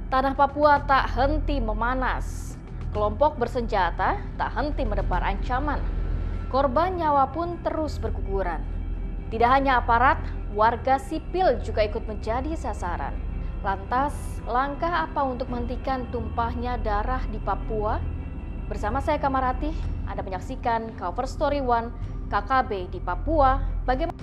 Tanah Papua tak henti memanas. Kelompok bersenjata tak henti menebar ancaman. Korban nyawa pun terus berguguran. Tidak hanya aparat, warga sipil juga ikut menjadi sasaran. Lantas, langkah apa untuk menghentikan tumpahnya darah di Papua? Bersama saya Kamarati, Anda menyaksikan Cover Story One KKB di Papua. Bagaimana?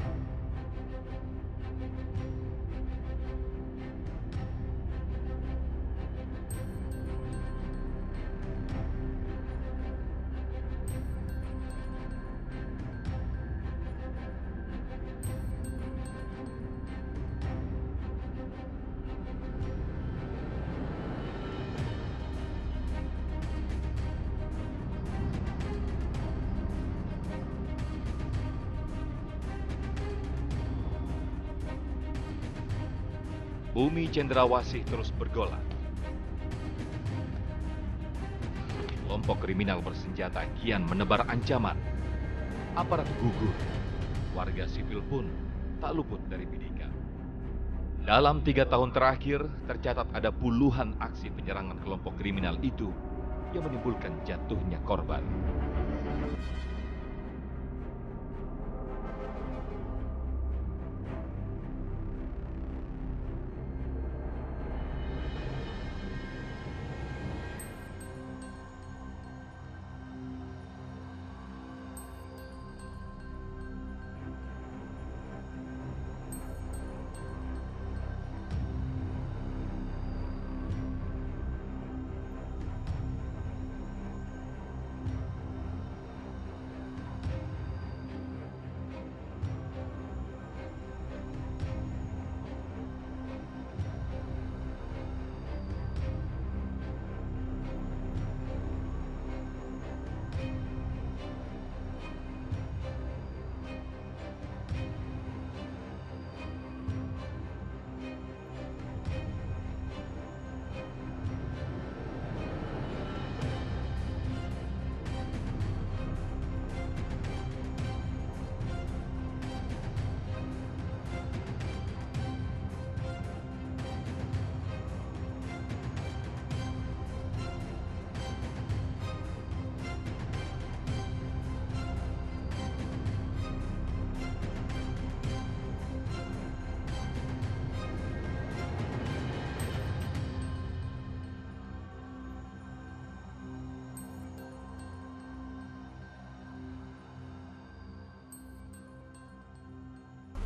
Bumi Cendrawasih terus bergolak. Kelompok kriminal bersenjata kian menebar ancaman. Aparat gugur. Warga sipil pun tak luput dari bidikan. Dalam 3 tahun terakhir, tercatat ada puluhan aksi penyerangan kelompok kriminal itu yang menimbulkan jatuhnya korban.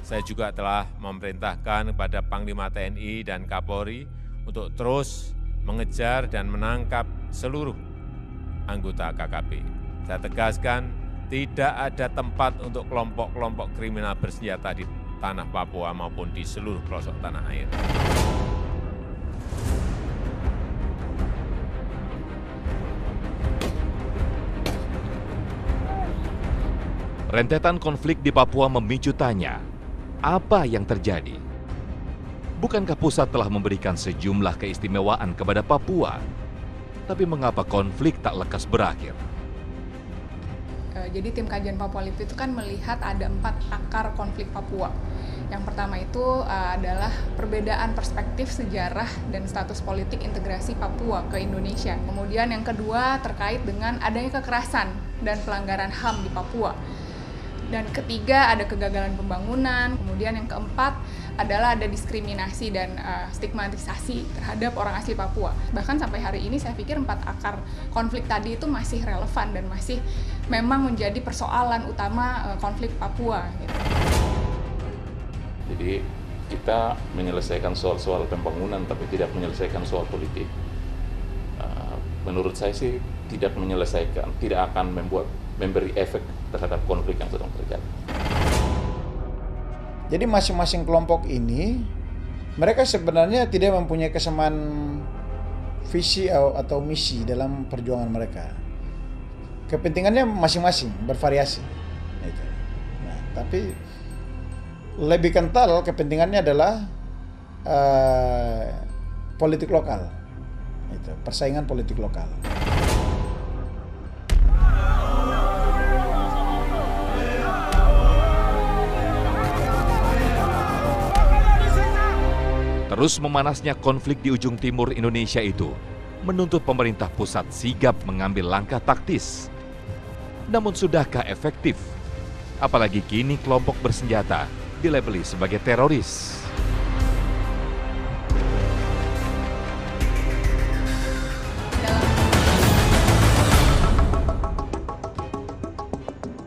Saya juga telah memerintahkan kepada Panglima TNI dan Kapolri untuk terus mengejar dan menangkap seluruh anggota KKB. Saya tegaskan, tidak ada tempat untuk kelompok-kelompok kriminal bersenjata di tanah Papua maupun di seluruh pelosok tanah air. Rentetan konflik di Papua memicu tanya, apa yang terjadi? Bukankah pusat telah memberikan sejumlah keistimewaan kepada Papua? Tapi mengapa konflik tak lekas berakhir? Jadi tim kajian Papua Lipi itu kan melihat ada 4 akar konflik Papua. Yang pertama itu adalah perbedaan perspektif sejarah dan status politik integrasi Papua ke Indonesia. Kemudian yang kedua terkait dengan adanya kekerasan dan pelanggaran HAM di Papua. Dan ketiga ada kegagalan pembangunan. Kemudian yang keempat adalah ada diskriminasi dan stigmatisasi terhadap orang asli Papua. Bahkan sampai hari ini saya pikir 4 akar konflik tadi itu masih relevan dan masih memang menjadi persoalan utama konflik Papua. Gitu. Jadi kita menyelesaikan soal-soal pembangunan tapi tidak menyelesaikan soal politik. Menurut saya sih tidak menyelesaikan, tidak akan memberi efek terhadap konflik yang sedang terjadi. Jadi masing-masing kelompok ini, mereka sebenarnya tidak mempunyai kesamaan visi atau misi dalam perjuangan mereka. Kepentingannya masing-masing, bervariasi. Nah, tapi lebih kental kepentingannya adalah politik lokal, persaingan politik lokal. Terus memanasnya konflik di ujung timur Indonesia itu menuntut pemerintah pusat sigap mengambil langkah taktis. Namun sudahkah efektif? Apalagi kini kelompok bersenjata dilabeli sebagai teroris.